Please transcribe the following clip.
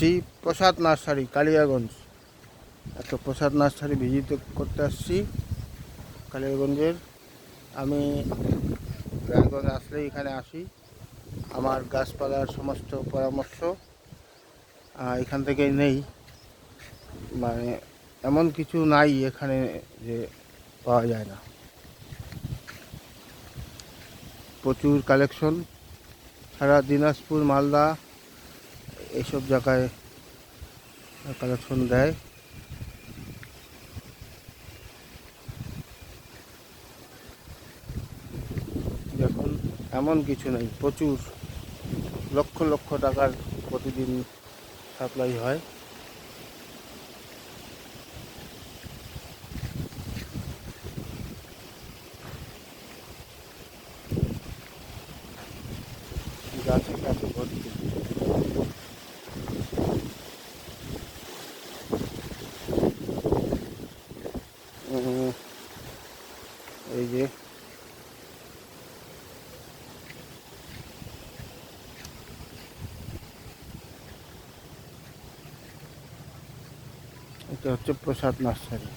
আসছি প্রসাদ নার্সারি কালিয়াগঞ্জ। একটা প্রসাদ nursery visit করতে আসছি কালিয়াগঞ্জের। আমি রায়গঞ্জ আসলেই এখানে আসি। আমার গাছপালার সমস্ত পরামর্শ এখান থেকেই নেই। মানে এমন কিছু নাই এখানে যে পাওয়া যায় না। প্রচুর কালেকশন, সারা দিনাজপুর মালদা এইসব জায়গায় কালেকশন দেয়। দেখুন এমন কিছু নেই, প্রচুর লক্ষ লক্ষ টাকার প্রতিদিন সাপ্লাই হয়। গাছে গাছে ভর্তি। এই যে এটা হচ্ছে প্রসাদ নার্সারি।